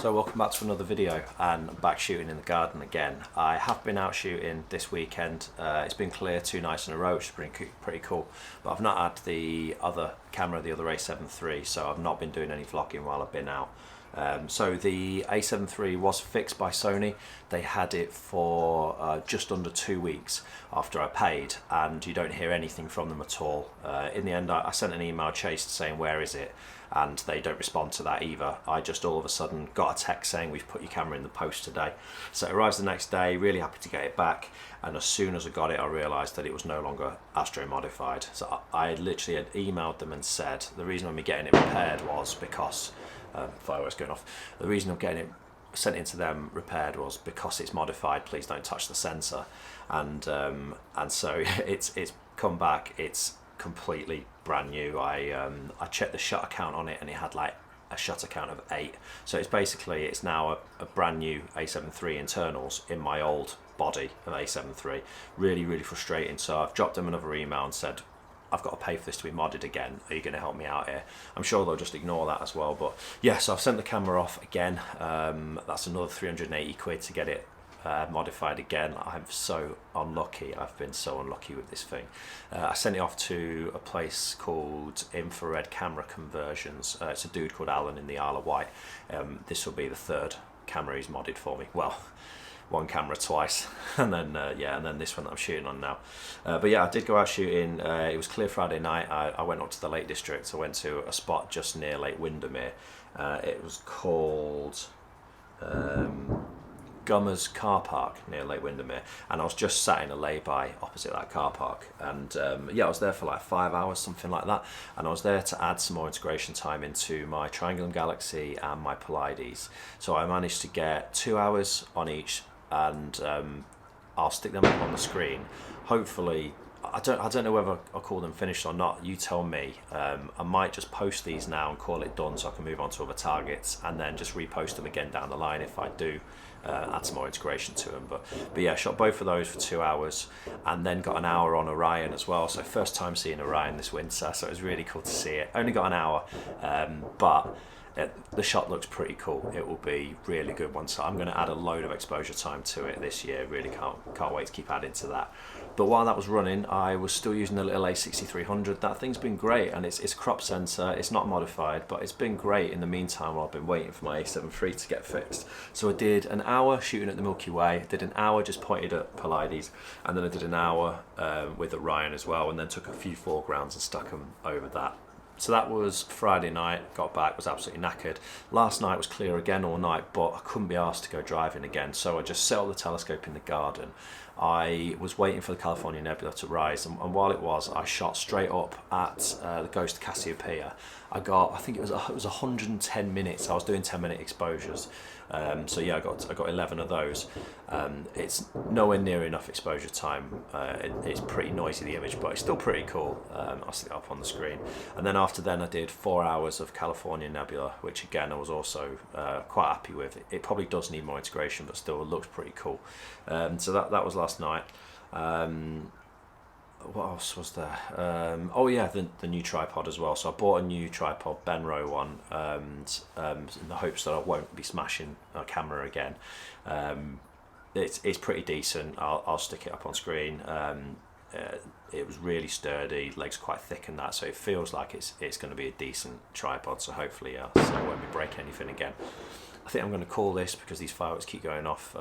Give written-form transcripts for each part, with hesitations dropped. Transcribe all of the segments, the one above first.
So welcome back to another video, and I'm back shooting in the garden again. I have been out shooting this weekend. It's been clear 2 nights in a row, which is pretty cool, but I've not had the other camera, the other A7 III, so I've not been doing any vlogging while I've been out. So the A7 III was fixed by Sony. They had it for just under 2 weeks after I paid, and you don't hear anything from them at all. In the end, I sent an email chased saying where is it, and they don't respond to that either. I just all of a sudden got a text saying we've put your camera in the post today. So it arrives the next day, really happy to get it back, and as soon as I got it I realised that it was no longer Astro modified. So I literally had emailed them and said the reason I'm getting it repaired was because fireworks going off. The reason I'm getting it sent into them repaired was because it's modified, please don't touch the sensor. And so it's come back, it's completely brand new. I checked the shutter count on it and it had like a shutter count of 8, so it's now a brand new A7 III internals in my old body of A7 III. Really frustrating. So I've dropped them another email and said I've got to pay for this to be modded again, are you going to help me out here? I'm sure they'll just ignore that as well, but yeah, so I've sent the camera off again. That's another 380 quid to get it modified again. I'm so unlucky. I've been so unlucky with this thing. I sent it off to a place called Infrared Camera Conversions. It's a dude called Alan in the Isle of Wight. This will be the 3rd camera he's modded for me. Well, one camera twice, and then and then this one that I'm shooting on now. But yeah, I did go out shooting. It was clear Friday night. I went up to the Lake District. I went to a spot just near Lake Windermere. It was called Gummers Car Park near Lake Windermere, and I was just sat in a lay-by opposite that car park, and yeah, I was there for like 5 hours, something like that, and I was there to add some more integration time into my Triangulum Galaxy and my Pleiades. So I managed to get 2 hours on each, and I'll stick them up on the screen. Hopefully, I don't know whether I'll call them finished or not, you tell me. I might just post these now and call it done so I can move on to other targets, and then just repost them again down the line if I do add some more integration to them. But yeah, shot both of those for 2 hours, and then got an hour on Orion as well. So first time seeing Orion this winter, so it was really cool to see it. Only got an hour, but the shot looks pretty cool. It will be really good one, so I'm going to add a load of exposure time to it this year. Really can't wait to keep adding to that. But while that was running, I was still using the little A6300. That thing's been great, and it's crop sensor. It's not modified, but it's been great in the meantime while I've been waiting for my A7 III to get fixed. So I did an hour shooting at the Milky Way, did an hour just pointed at Pleiades, and then I did an hour with Orion as well, and then took a few foregrounds and stuck them over that. So that was Friday night, got back, was absolutely knackered. Last night was clear again all night, but I couldn't be asked to go driving again, so I just set up the telescope in the garden. I was waiting for the California Nebula to rise, and while it was, I shot straight up at the Ghost of Cassiopeia. I think it was 110 minutes. I was doing 10-minute exposures. So yeah, I got 11 of those. It's nowhere near enough exposure time. It's pretty noisy, the image, but it's still pretty cool. I'll stick it up on the screen. And then after then I did 4 hours of California Nebula, which again I was also quite happy with. It probably does need more integration, but still it looks pretty cool. So that was last night. What else was there? Oh yeah, the new tripod as well. So I bought a new tripod, Benro one, and in the hopes that I won't be smashing a camera again. It's pretty decent. I'll stick it up on screen. It was really sturdy, legs quite thick and that, so it feels like it's going to be a decent tripod. So hopefully, so I won't be breaking anything again. I think I'm going to call this because these fireworks keep going off.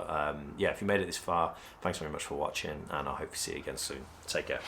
Yeah, if you made it this far, thanks very much for watching, and I hope to see you again soon. Take care.